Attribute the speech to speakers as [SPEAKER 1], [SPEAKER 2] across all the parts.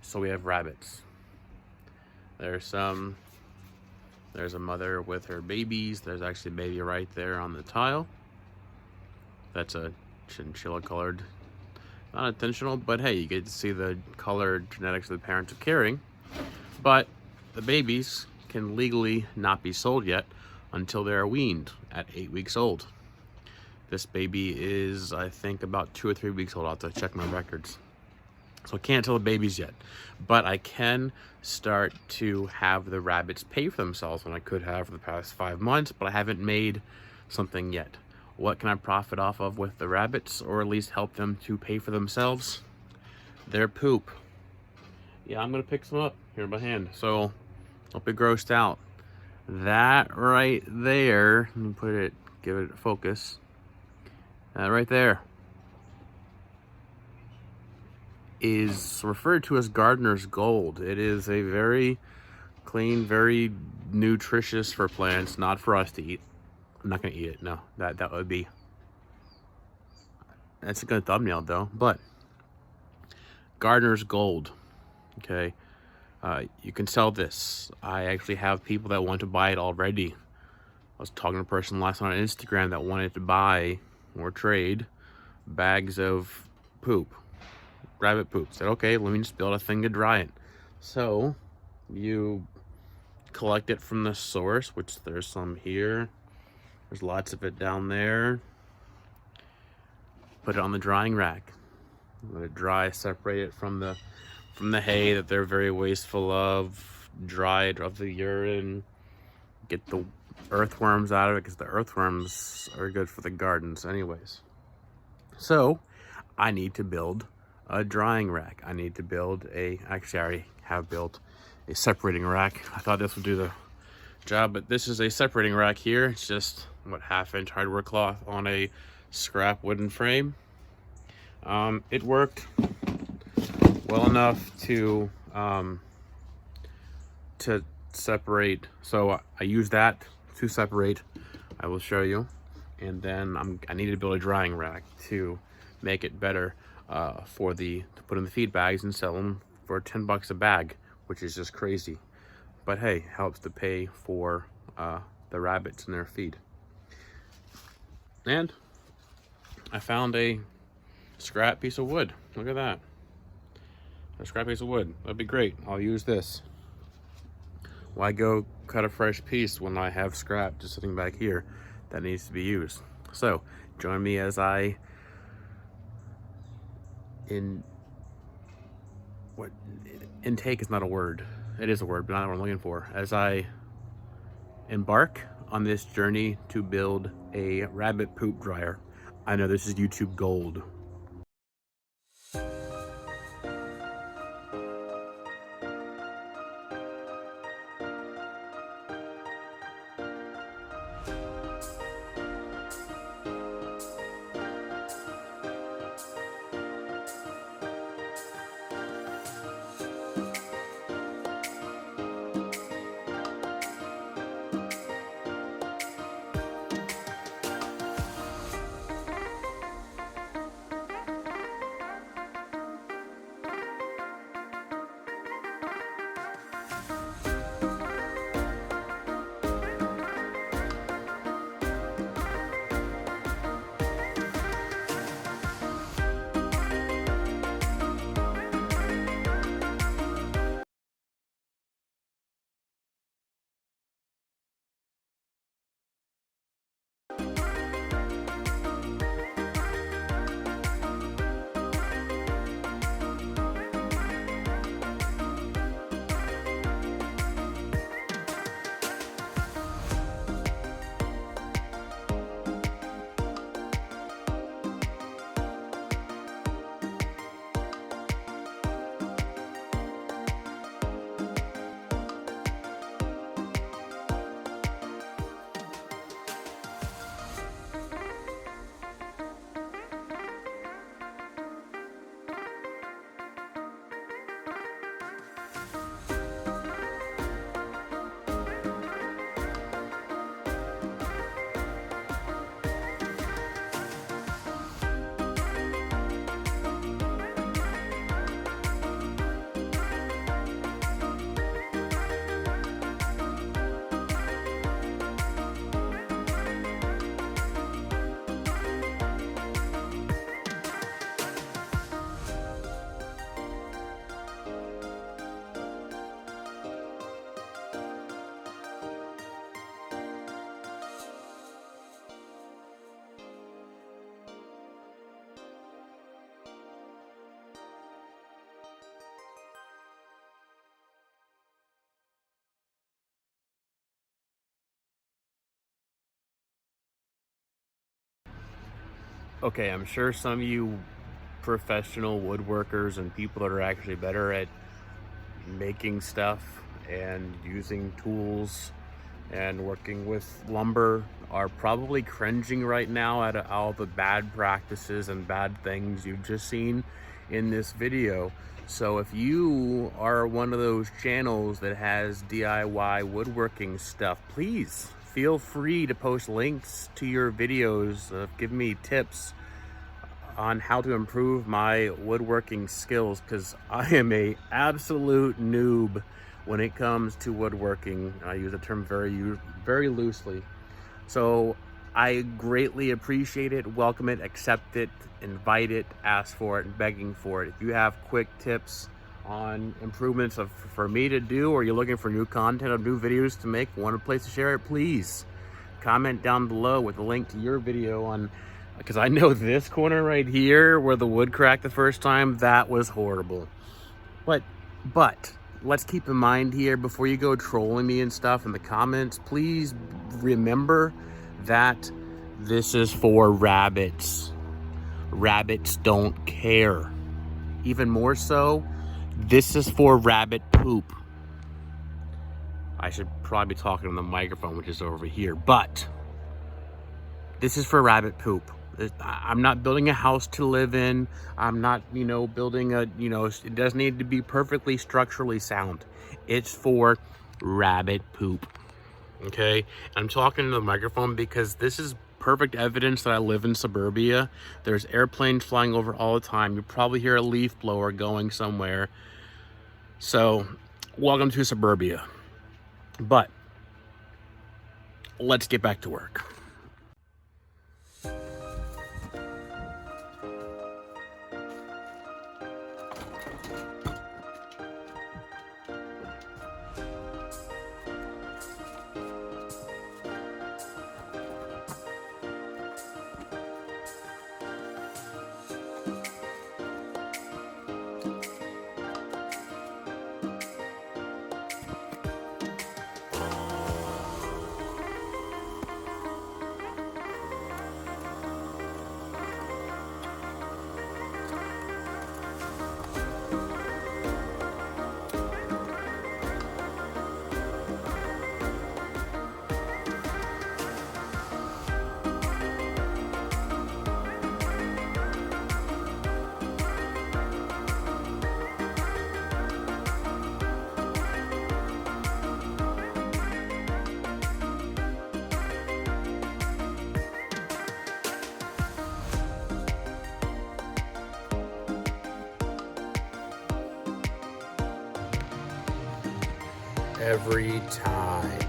[SPEAKER 1] So we have rabbits. There's a mother with her babies. There's actually a baby right there on the tile. That's a chinchilla colored. Not intentional, but hey, you get to see the colored genetics the parents are carrying. But the babies can legally not be sold yet until they're weaned at 8 weeks old. This baby is, I think, about 2 or 3 weeks old. I'll have to check my records. So I can't tell the babies yet, but I can start to have the rabbits pay for themselves when I could have for the past 5 months, but I haven't made something yet. What can I profit off of with the rabbits, or at least help them to pay for themselves? Their poop. Yeah, I'm gonna pick some up here by hand, so don't be grossed out. That right there, let me put it, give it a focus. That right there is referred to as gardener's gold. It is a very clean, very nutritious for plants, not for us to eat. I'm not gonna eat it, no. That would be, that's a good thumbnail though, but gardener's gold, okay? You can sell this. I actually have people that want to buy it already. I was talking to a person last night on Instagram that wanted to buy or trade bags of poop, rabbit poop. Said, okay, let me just build a thing to dry it. So you collect it from the source, which there's some here. There's lots of it down there. Put it on the drying rack. Let it dry, separate it from the hay that they're very wasteful of. Dry it of the urine. Get the earthworms out of it, because the earthworms are good for the gardens anyways. So I need to build a drying rack. I need to build actually I already have built a separating rack. I thought this would do the job, but this is a separating rack here. It's just, what, 1/2-inch hardware cloth on a scrap wooden frame. It worked well enough to separate. So I use that to separate. I will show you. And then I need to build a drying rack to make it better to put in the feed bags and sell them for 10 bucks a bag, which is just crazy. But hey, helps to pay for the rabbits and their feed. And I found a scrap piece of wood. Look at that. A scrap piece of wood. That'd be great. I'll use this. Why go cut a fresh piece when I have scrap just sitting back here that needs to be used? So join me as intake is not a word. It is a word, but not what I'm looking for. As I embark on this journey to build a rabbit poop dryer. I know this is YouTube gold. Okay, I'm sure some of you professional woodworkers and people that are actually better at making stuff and using tools and working with lumber are probably cringing right now at all the bad practices and bad things you've just seen in this video. So if you are one of those channels that has DIY woodworking stuff, please feel free to post links to your videos, give me tips on how to improve my woodworking skills, because I am a absolute noob when it comes to woodworking. I use the term very loosely. So I greatly appreciate it, welcome it, accept it, invite it, ask for it, and begging for it. If you have quick tips on improvements for me to do, or you're looking for new content or new videos to make, want a place to share it, please comment down below with a link to your video on, because I know this corner right here where the wood cracked the first time, that was horrible. But let's keep in mind here, before you go trolling me and stuff in the comments, please remember that this is for rabbits. Rabbits don't care. Even more so, this is for rabbit poop. I should probably be talking on the microphone, which is over here, but this is for rabbit poop. I'm not building a house to live in. I'm not, building it doesn't need to be perfectly structurally sound. It's for rabbit poop. Okay? I'm talking to the microphone because this is perfect evidence that I live in suburbia. There's airplanes flying over all the time. You probably hear a leaf blower going somewhere. So, welcome to suburbia. But let's get back to work. Every time.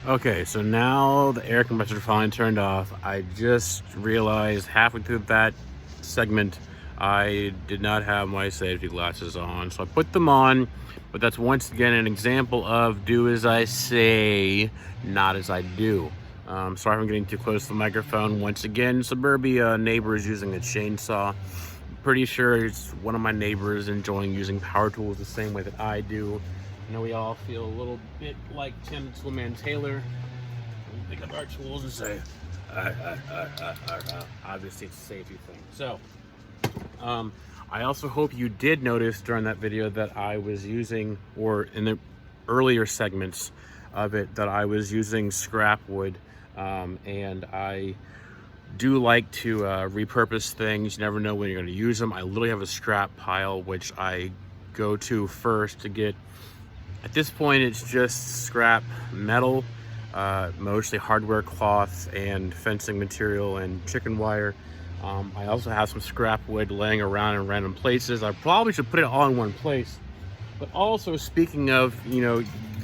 [SPEAKER 1] Okay, so now the air compressor finally turned off. I just realized halfway through that segment I did not have my safety glasses on, so I put them on. But that's once again an example of do as I say, not as I do. Sorry if I'm getting too close to the microphone. Once again, suburbia neighbor is using a chainsaw. Pretty sure it's one of my neighbors enjoying using power tools the same way that I do. I know we all feel a little bit like Tim Toolman Taylor. We pick up our tools and say, obviously it's a safety thing. So, I also hope you did notice during that video that I was using, or in the earlier segments, of it that I was using scrap wood, and I do like to repurpose things. You never know when you're going to use them. I literally have a scrap pile which I go to first to get. At this point, it's just scrap metal, mostly hardware cloth and fencing material and chicken wire. I also have some scrap wood laying around in random places. I probably should put it all in one place. But also, speaking of,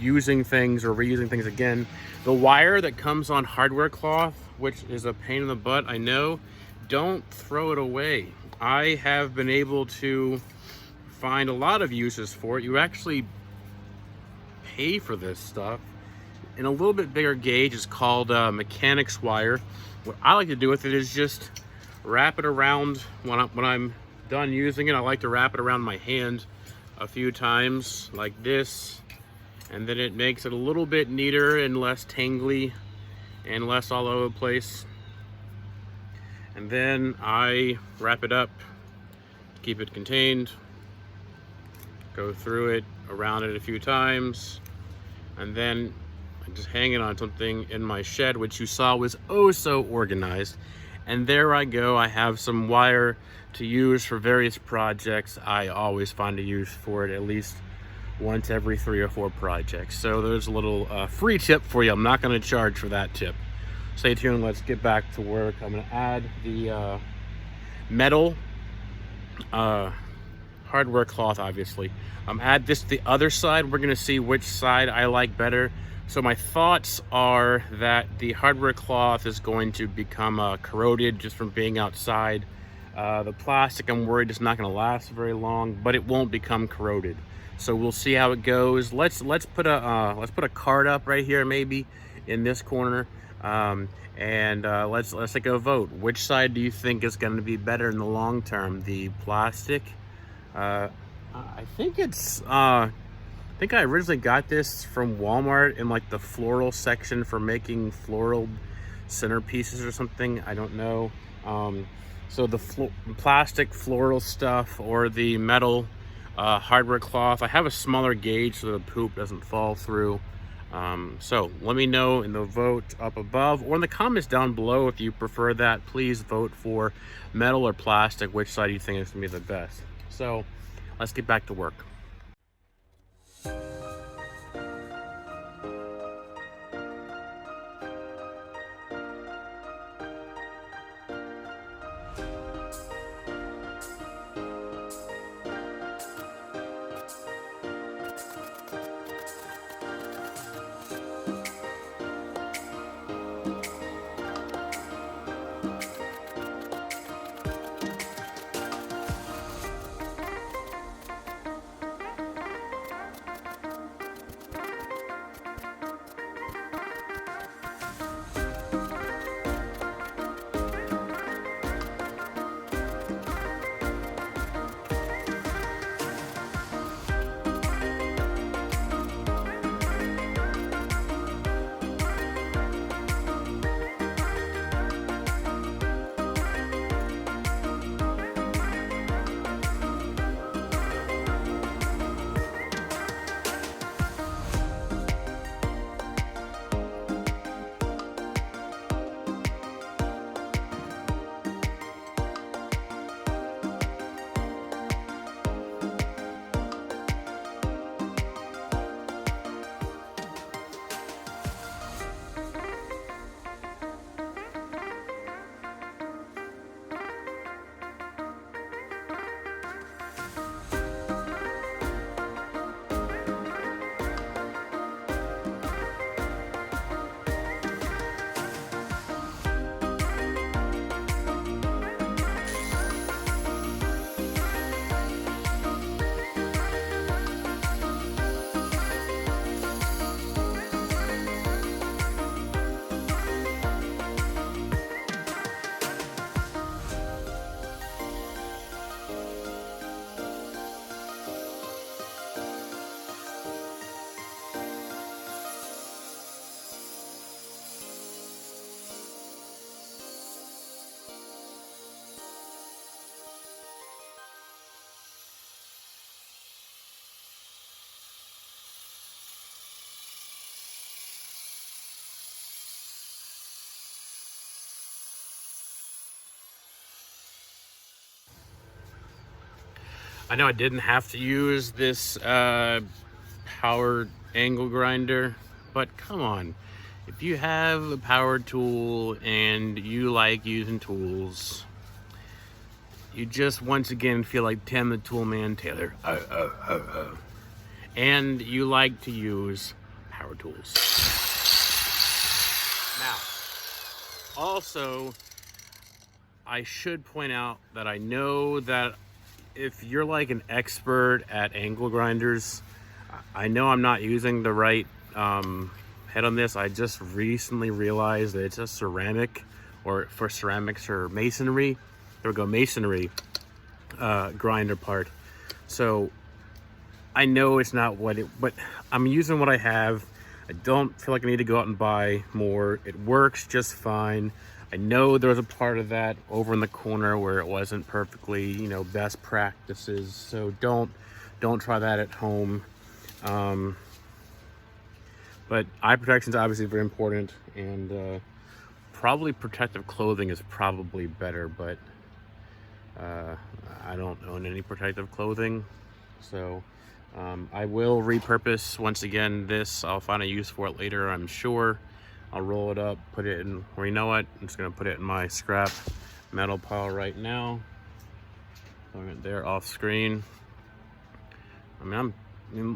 [SPEAKER 1] using things or reusing things again, the wire that comes on hardware cloth, which is a pain in the butt, I know, don't throw it away. I have been able to find a lot of uses for it. You actually pay for this stuff in a little bit bigger gauge. It's called mechanics wire. What I like to do with it is just wrap it around when I'm done using it. I like to wrap it around my hand a few times like this, and then it makes it a little bit neater and less tangly and less all over the place. And then I wrap it up, keep it contained, go through it, around it a few times, and then I just hang it on something in my shed, which you saw was oh so organized. And there I go. I have some wire to use for various projects. I always find a use for it at least once every 3 or 4 projects. So there's a little free tip for you. I'm not going to charge for that tip. Stay tuned. Let's get back to work. I'm going to add the metal hardware cloth, obviously. Add this to the other side. We're going to see which side I like better. So my thoughts are that the hardware cloth is going to become corroded just from being outside. The plastic, I'm worried, is not going to last very long, but it won't become corroded. So we'll see how it goes. Let's put a card up right here, maybe in this corner, and let's take a vote. Which side do you think is going to be better in the long term? The plastic. I think it's. I think I originally got this from Walmart in like the floral section for making floral centerpieces or something. I don't know. So the plastic floral stuff or the metal hardware cloth. I have a smaller gauge so the poop doesn't fall through. So let me know in the vote up above or in the comments down below if you prefer that. Please vote for metal or plastic. Which side do you think is going to be the best? So let's get back to work. I know I didn't have to use this power angle grinder, but come on. If you have a power tool and you like using tools, you just once again feel like Tim the Toolman Taylor. And you like to use power tools. Now, also, I should point out that I know that if you're like an expert at angle grinders, I know I'm not using the right head on this. I just recently realized that it's a ceramic, or for ceramics or masonry. There we go, masonry grinder part. So I know it's not what it, but I'm using what I have. I don't feel like I need to go out and buy more. It works just fine. I know there was a part of that over in the corner where it wasn't perfectly, you know, best practices. So don't try that at home. But eye protection is obviously very important, and probably protective clothing is probably better, but I don't own any protective clothing. So I will repurpose, once again, this. I'll find a use for it later, I'm sure. I'll roll it up, put it in, or you know what? I'm just gonna put it in my scrap metal pile right now. There off screen. I mean,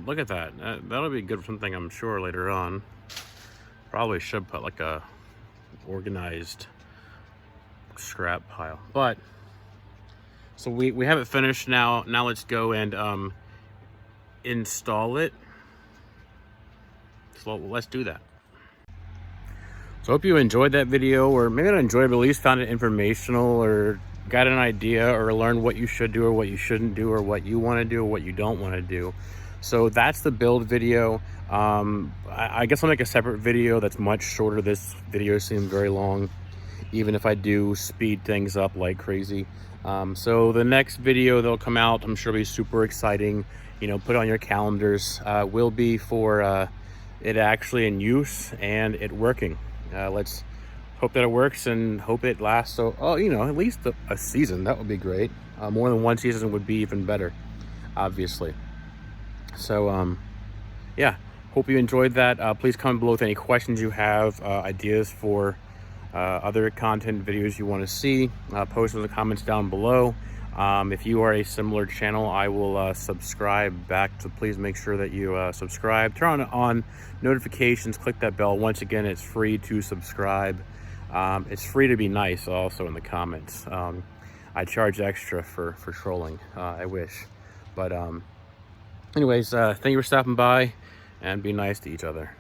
[SPEAKER 1] look at that. That'll be good for something, I'm sure, later on. Probably should put like a organized scrap pile. But so we have it finished now. Now let's go and install it. So let's do that. So I hope you enjoyed that video, or maybe not enjoyed, but at least found it informational, or got an idea, or learned what you should do or what you shouldn't do, or what you want to do or what you don't want to do. So that's the build video. I guess I'll make a separate video that's much shorter. This video seemed very long, even if I do speed things up like crazy. So the next video that'll come out, I'm sure will be super exciting. You know, put on your calendars. Will be for it actually in use and it working. Let's hope that it works and hope it lasts. So, you know, at least a season. That would be great. More than one season would be even better, obviously. So, yeah, hope you enjoyed that. Please comment below with any questions you have, ideas for other content videos you want to see. Post in the comments down below. If you are a similar channel, I will subscribe back, so please make sure that you subscribe. Turn on notifications, click that bell. Once again, it's free to subscribe. It's free to be nice also in the comments. I charge extra for trolling, I wish. But anyways, thank you for stopping by, and be nice to each other.